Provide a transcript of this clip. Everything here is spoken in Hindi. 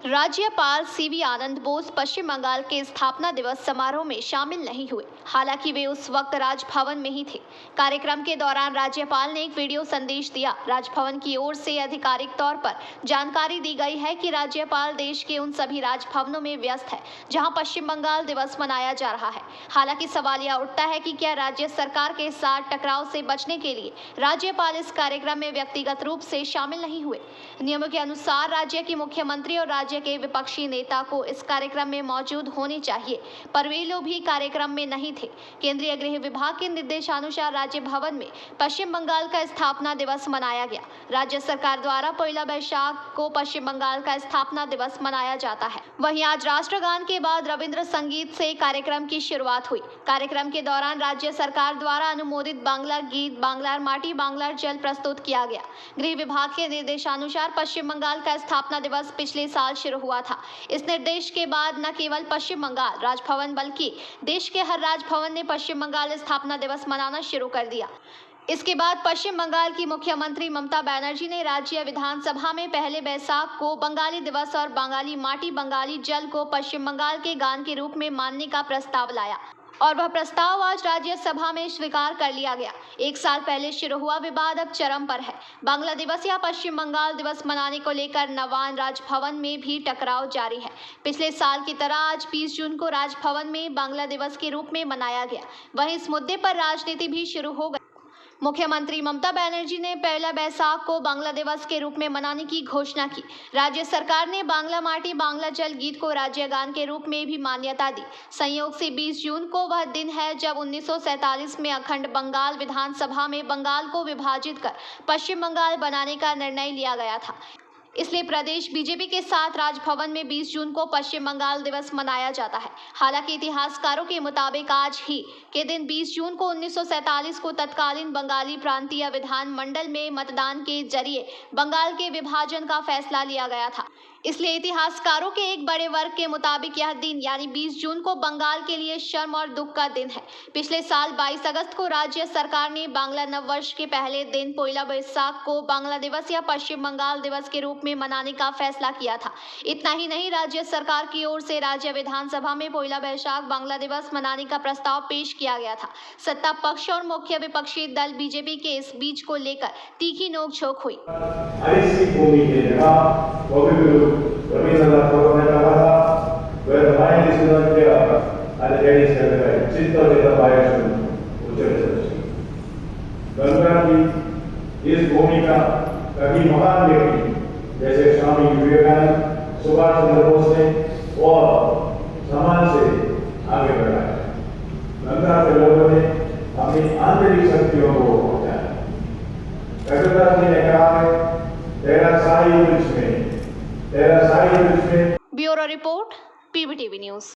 राज्यपाल सीवी आनंद बोस पश्चिम बंगाल के स्थापना दिवस समारोह में शामिल नहीं हुए। हालांकि वे उस वक्त राजभवन में ही थे। कार्यक्रम के दौरान राज्यपाल ने एक वीडियो संदेश दिया। राजभवन की ओर से आधिकारिक तौर पर जानकारी दी गई है कि राज्यपाल देश के उन सभी राजभवनों में व्यस्त है जहां पश्चिम बंगाल दिवस मनाया जा रहा है। हालांकि सवाल यह उठता है कि क्या राज्य सरकार के साथ टकराव से बचने के लिए राज्यपाल इस कार्यक्रम में व्यक्तिगत रूप से शामिल नहीं हुए। नियमों के अनुसार राज्य के मुख्यमंत्री और राज्य के विपक्षी नेता को इस कार्यक्रम में मौजूद होने चाहिए, पर वे लोग भी कार्यक्रम में नहीं थे। केंद्रीय गृह विभाग के निर्देशानुसार राज्य भवन में पश्चिम बंगाल का स्थापना दिवस मनाया गया। राज्य सरकार द्वारा 1 वैशाख को पश्चिम बंगाल का स्थापना दिवस मनाया जाता है। वहीं आज राष्ट्रगान के बाद रविंद्र संगीत से कार्यक्रम की शुरुआत हुई। कार्यक्रम के दौरान राज्य सरकार द्वारा अनुमोदित बांग्ला गीत बांग्लार माटी बांग्लार जल प्रस्तुत किया गया। गृह विभाग के निर्देशानुसार पश्चिम बंगाल का स्थापना दिवस पिछले साल शुरू हुआ था। इस निर्देश के बाद न केवल पश्चिम बंगाल राजभवन बल्कि देश के हर राजभवन ने पश्चिम बंगाल स्थापना दिवस मनाना शुरू कर दिया। इसके बाद पश्चिम बंगाल की मुख्यमंत्री ममता बनर्जी ने राज्य विधानसभा में 1 वैशाख को बंगाली दिवस और बंगाली माटी बंगाली जल को पश्चिम बंगाल के गान के रूप में मानने का प्रस्ताव लाया और वह प्रस्ताव आज राज्यसभा में स्वीकार कर लिया गया। 1 साल पहले शुरू हुआ विवाद अब चरम पर है। बांग्ला दिवस या पश्चिम बंगाल दिवस मनाने को लेकर नवान राजभवन में भी टकराव जारी है। पिछले साल की तरह आज 20 जून को राजभवन में बांग्ला दिवस के रूप में मनाया गया। वहीं इस मुद्दे पर राजनीति भी शुरू हो गई। मुख्यमंत्री ममता बनर्जी ने 1 वैशाख को बांग्ला दिवस के रूप में मनाने की घोषणा की। राज्य सरकार ने बांग्ला माटी बांग्ला जल गीत को राज्य गान के रूप में भी मान्यता दी। संयोग से 20 जून को वह दिन है जब 1947 में अखंड बंगाल विधानसभा में बंगाल को विभाजित कर पश्चिम बंगाल बनाने का निर्णय लिया गया था। इसलिए प्रदेश बीजेपी के साथ राजभवन में 20 जून को पश्चिम बंगाल दिवस मनाया जाता है। हालांकि इतिहासकारों के मुताबिक आज ही के दिन 20 जून को 1947 को तत्कालीन बंगाली प्रांतीय विधान मंडल में मतदान के जरिए बंगाल के विभाजन का फैसला लिया गया था। इसलिए इतिहासकारों के एक बड़े वर्ग के मुताबिक यह दिन यानी 20 जून को बंगाल के लिए शर्म और दुख का दिन है। पिछले साल 22 अगस्त को राज्य सरकार ने बांग्ला नववर्ष के पहले दिन 1 वैशाख को बांग्ला दिवस या पश्चिम बंगाल दिवस के रूप में मनाने का फैसला किया था। इतना ही नहीं, राज्य सरकार की ओर से राज्य विधानसभा में 1 वैशाख बांग्ला दिवस मनाने का प्रस्ताव पेश किया गया था। सत्ता पक्ष और मुख्य विपक्षी दल बीजेपी के इस बीच को लेकर तीखी नोकझोंक हुई। रविंद्रनाथ टैगोर ने कहा था, "Where the mind is not clear and the head is heavy, चित्त जैसा बायस उच्च गंगा की इस भूमि का कभी महान व्यक्ति जैसे स्वामी विवेकानंद, सुभाष चंद्र बोस ने और समाज से आगे बढ़ाया। गंगा के लोगों ने अपनी आंतरिक शक्तियों को पहुंचाया। कबीरदास जी ने कहा है, तेरा साई वृक्ष में ब्यूरो रिपोर्ट, PBTV न्यूज।